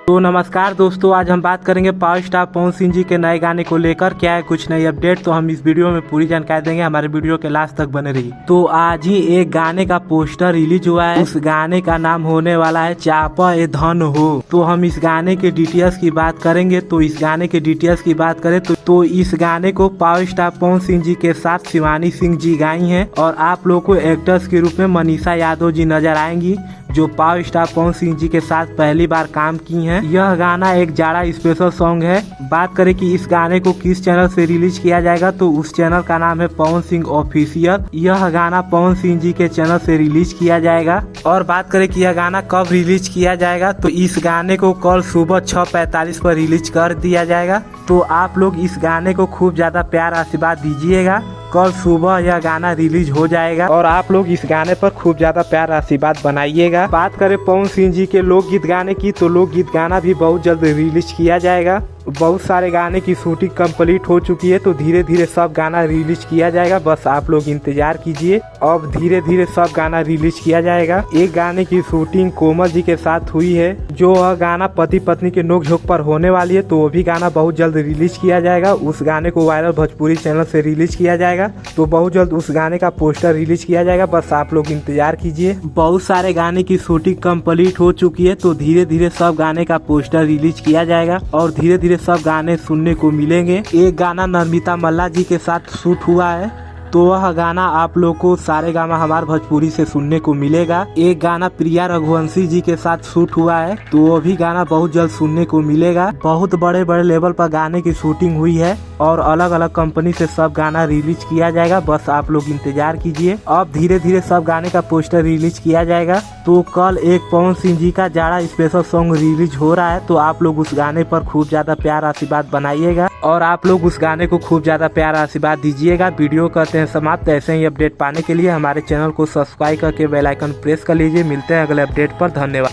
तो नमस्कार दोस्तों, आज हम बात करेंगे पावर स्टार पवन सिंह जी के नए गाने को लेकर। क्या है कुछ नई अपडेट, तो हम इस वीडियो में पूरी जानकारी देंगे। हमारे वीडियो के लास्ट तक बने रहिए। तो आज ही एक गाने का पोस्टर रिलीज हुआ है। उस गाने का नाम होने वाला है चापा ए धन हो। तो हम इस गाने के डिटेल्स की बात करेंगे। तो इस गाने के डिटेल्स की बात करें तो इस गाने को पावर स्टार पवन सिंह जी के साथ शिवानी सिंह जी गाई हैं और आप लोग को एक्टर्स के रूप में मनीषा यादव जी नजर आएंगी, जो पावर स्टार पवन सिंह जी के साथ पहली बार काम की हैं। यह गाना एक जाड़ा स्पेशल सॉन्ग है। बात करें कि इस गाने को किस चैनल से रिलीज किया जाएगा, तो उस चैनल का नाम है पवन सिंह ऑफिशियल। यह गाना पवन सिंह जी के चैनल से रिलीज किया जाएगा। और बात करें कि यह गाना कब रिलीज किया जाएगा, तो इस गाने को कल सुबह 6:45 पर रिलीज कर दिया जाएगा। तो आप लोग इस गाने को खूब ज्यादा प्यार आशीर्वाद दीजिएगा। कल सुबह यह गाना रिलीज हो जाएगा और आप लोग इस गाने पर खूब ज्यादा प्यार आशीर्वाद बनाइएगा। बात करें पवन सिंह जी के लोकगीत गाने की, तो लोकगीत गाना भी बहुत जल्द रिलीज किया जाएगा। बहुत सारे गाने की शूटिंग कंप्लीट हो चुकी है, तो धीरे धीरे सब गाना रिलीज किया जाएगा। बस आप लोग इंतजार कीजिए, अब धीरे धीरे सब गाना रिलीज किया जाएगा। एक गाने की शूटिंग कोमल जी के साथ हुई है, जो वह गाना पति पत्नी के नोकझोंक पर होने वाली है, तो वो भी गाना बहुत जल्द रिलीज किया जाएगा। उस गाने को वायरल भोजपुरी चैनल से रिलीज किया जाएगा, तो बहुत जल्द उस गाने का पोस्टर रिलीज किया जाएगा। बस आप लोग इंतजार कीजिए। बहुत सारे गाने की शूटिंग कंप्लीट हो चुकी है, तो धीरे धीरे सब गाने का पोस्टर रिलीज किया जाएगा और धीरे धीरे सब गाने सुनने को मिलेंगे। एक गाना नमिता मल्ला जी के साथ शूट हुआ है, तो वह गाना आप लोग को सारेगामा हमार भोजपुरी से सुनने को मिलेगा। एक गाना प्रिया रघुवंशी जी के साथ शूट हुआ है, तो वो भी गाना बहुत जल्द सुनने को मिलेगा। बहुत बड़े बड़े लेवल पर गाने की शूटिंग हुई है और अलग अलग कंपनी से सब गाना रिलीज किया जाएगा। बस आप लोग इंतजार कीजिए, अब धीरे धीरे सब गाने का पोस्टर रिलीज किया जाएगा। तो कल एक पवन सिंह जी का जाड़ा स्पेशल सॉन्ग रिलीज हो रहा है, तो आप लोग उस गाने पर खूब ज्यादा प्यार आशीर्वाद बनाइएगा और आप लोग उस गाने को खूब ज्यादा प्यार आशीर्वाद दीजिएगा। वीडियो करते हैं समाप्त। ऐसे ही अपडेट पाने के लिए हमारे चैनल को सब्सक्राइब करके बेल आइकन प्रेस कर लीजिए। मिलते हैं अगले अपडेट पर। धन्यवाद।